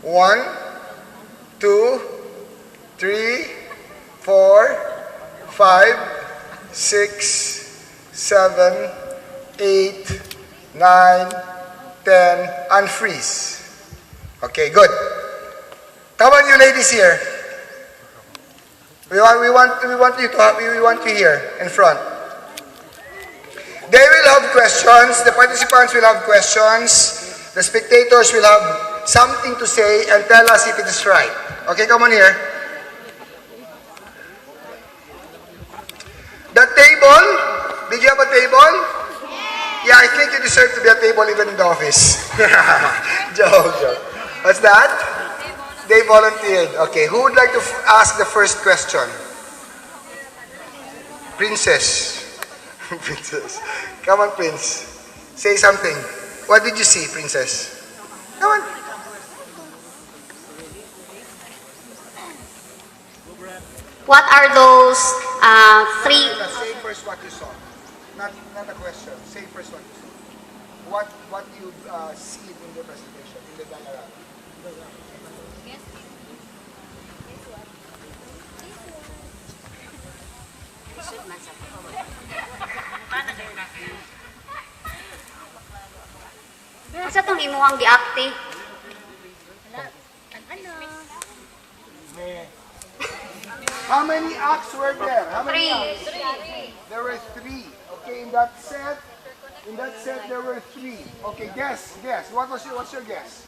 1, 2, 3, 4, 5, 6, 7, 8, 9, 10, and freeze. Okay, good. Come on, you ladies here. We want you here in front. They will have questions. The participants will have questions. The spectators will have something to say and tell us if it is right. Okay, come on here. The table. Did you have a table? Yeah, I think you deserve to be a table even in the office. Joke. What's that? They volunteered. Okay, who would like to ask the first question? Princess. Princess. Come on, Prince. Say something. What did you see, Princess? Come on. What are those three? Say first what you saw. Not a question. Say first what you saw. What you see in the presentation, in the diagram. Asa itong imuhang giakti? How many acts were there? How many acts? Three. There were 3. Okay, in that set there were 3. Okay, guess. What's your guess?